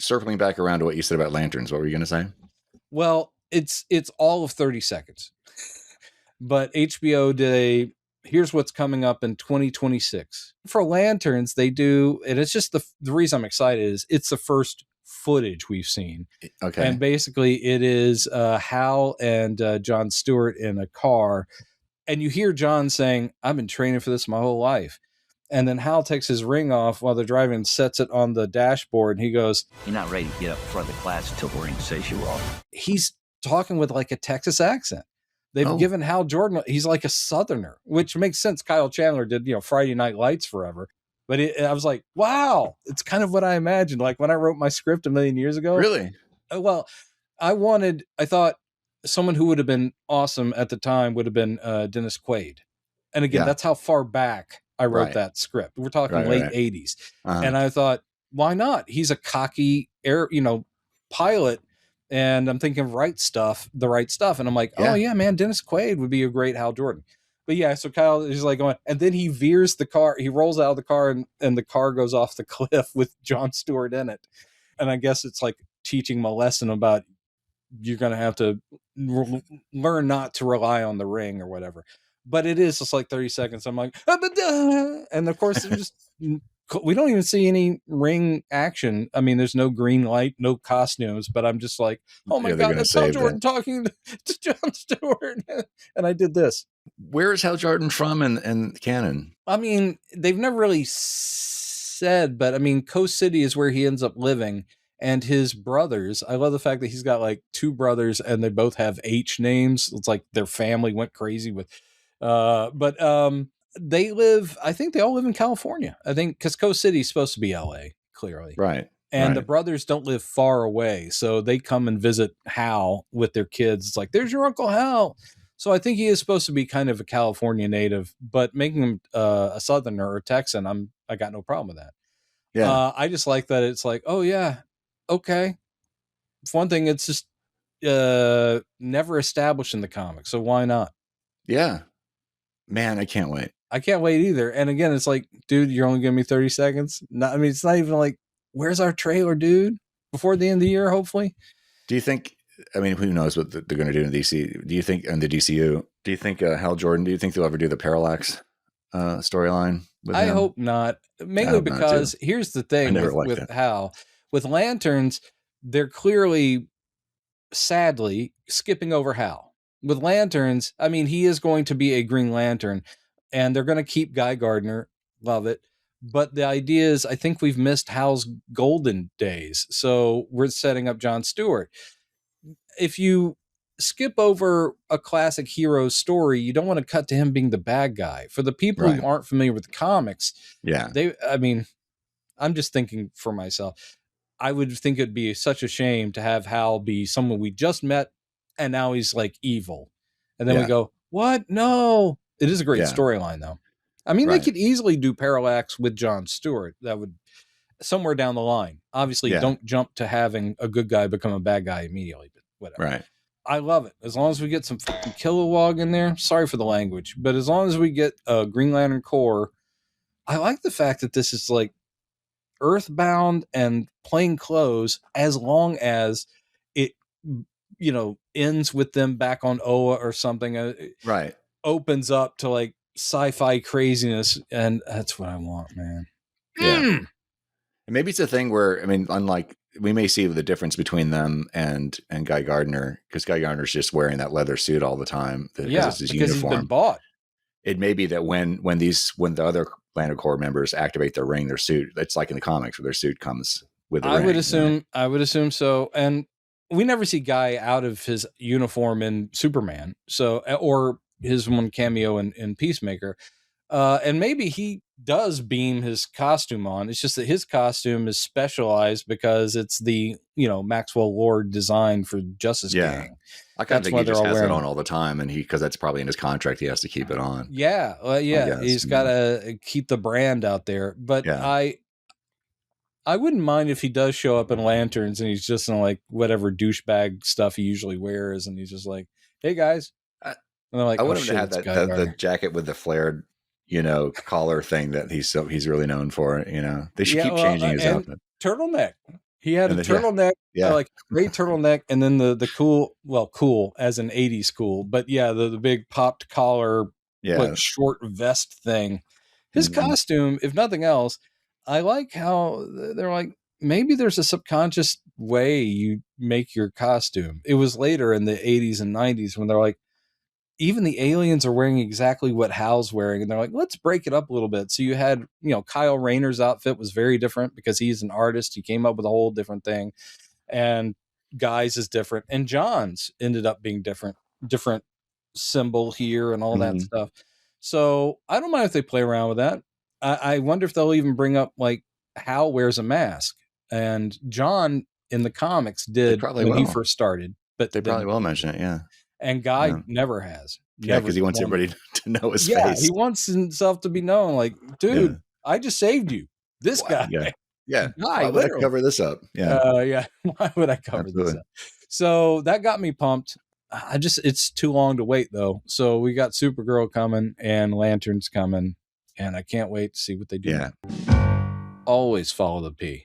circling back around to what you said about lanterns, what were you going to say? Well, it's all of 30 seconds. But HBO did here's what's coming up in 2026. For lanterns, they do, and it's just the reason I'm excited is it's the first footage we've seen. Okay. And basically it is Hal and Jon Stewart in a car. And you hear John saying, I've been training for this my whole life. And then Hal takes his ring off while they're driving and sets it on the dashboard. And he goes, "You're not ready to get up in front of the class until the ring says you are." He's talking with like a Texas accent. They've given Hal Jordan, he's like a Southerner, which makes sense. Kyle Chandler did, Friday Night Lights forever. But I was like, wow, it's kind of what I imagined. Like when I wrote my script a million years ago. Really? Well, I thought someone who would have been awesome at the time would have been Dennis Quaid. And again, that's how far back I wrote that script. We're talking late 80s. And I thought, why not? He's a cocky pilot. And I'm thinking the right stuff. And I'm like, oh yeah, man, Dennis Quaid would be a great Hal Jordan. But yeah, so Kyle is like going, and then he veers the car. He rolls out of the car and the car goes off the cliff with Jon Stewart in it. And I guess it's like teaching him a lesson about you're going to have to learn not to rely on the ring or whatever. But it is just like 30 seconds. I'm like, and of course, we don't even see any ring action. I mean, there's no green light, no costumes, but I'm just like, oh my God, that's Hal Jordan talking to Jon Stewart. And I did this. Where is Hal Jordan from in canon? I mean, they've never really said, but I mean, Coast City is where he ends up living. And his brothers, I love the fact that he's got like two brothers and they both have H names. It's like their family went crazy with, they live, I think they all live in California. I think because Coast City is supposed to be LA, clearly. Right. And the brothers don't live far away. So they come and visit Hal with their kids. It's like, there's your Uncle Hal. So I think he is supposed to be kind of a California native, but making him a Southerner or a Texan, I got no problem with that. Yeah. I just like that it's like, oh yeah, okay. For one thing, it's just never established in the comics. So why not? Yeah. Man, I can't wait. I can't wait either. And again, it's like, dude, you're only giving me 30 seconds. It's not even like, where's our trailer, dude? Before the end of the year, hopefully. Do you think, who knows what they're going to do in DC? Do you think, in the DCU, do you think Hal Jordan, do you think they'll ever do the Parallax storyline with him? I hope not. Mainly because here's the thing with Hal. With Lanterns, they're clearly, sadly, skipping over Hal. With Lanterns, he is going to be a Green Lantern, and they're going to keep Guy Gardner. Love it. But the idea is, I think we've missed Hal's golden days. So we're setting up Jon Stewart. If you skip over a classic hero story, you don't want to cut to him being the bad guy. For the people who aren't familiar with the comics, I'm just thinking for myself. I would think it'd be such a shame to have Hal be someone we just met and now he's like evil. And then we go, what? No. It is a great storyline though. They could easily do Parallax with Jon Stewart. That would somewhere down the line. Obviously, don't jump to having a good guy become a bad guy immediately, but whatever. Right. I love it. As long as we get some fucking Kilowog in there, sorry for the language, but as long as we get a Green Lantern Corps, I like the fact that this is like Earthbound and plain clothes, as long as it, ends with them back on Oa or something. Right. Opens up to like sci-fi craziness, and that's what I want, man. Yeah. And maybe it's a thing where, unlike, we may see the difference between them and Guy Gardner, because Guy Gardner's just wearing that leather suit all the time. It's his uniform. He's been bought. It may be that when the other Lantern Corps members activate their ring, their suit, it's like in the comics where their suit comes with the ring. I would assume so. And we never see Guy out of his uniform in Superman. So, or his one cameo in Peacemaker. And maybe he does beam his costume on. It's just that his costume is specialized because it's the, Maxwell Lord design for Justice Gang. I kind of think he just has it on all the time, and because that's probably in his contract, he has to keep it on. Yeah. Well, he's got to keep the brand out there. But I wouldn't mind if he does show up in Lanterns and he's just in like whatever douchebag stuff he usually wears. And he's just like, hey guys. And they're like, I want him to have the jacket with the flared, collar thing that he's really known for. They should keep changing his outfit. Turtleneck. He had a turtleneck, like a gray turtleneck, and then the cool as in 80s cool, but the big popped collar, like short vest thing. His costume, if nothing else, I like how they're like, maybe there's a subconscious way you make your costume. It was later in the 80s and 90s when they're like, even the aliens are wearing exactly what Hal's wearing. And they're like, let's break it up a little bit. So you had, Kyle Rayner's outfit was very different because he's an artist. He came up with a whole different thing. And Guy's is different. And John's ended up being different symbol here and all that stuff. So I don't mind if they play around with that. I wonder if they'll even bring up like Hal wears a mask, and John in the comics did when he first started, but they probably will mention it. Yeah. And Guy never has. Yeah. Cause he wants everybody to know his face. Yeah. He wants himself to be known. Like, dude, I just saved you. This guy. Yeah. Yeah. Guy, why would I cover this up? Yeah. Why would I cover this up? So that got me pumped. It's too long to wait though. So we got Supergirl coming and Lanterns coming, and I can't wait to see what they do. Yeah. Always follow the P.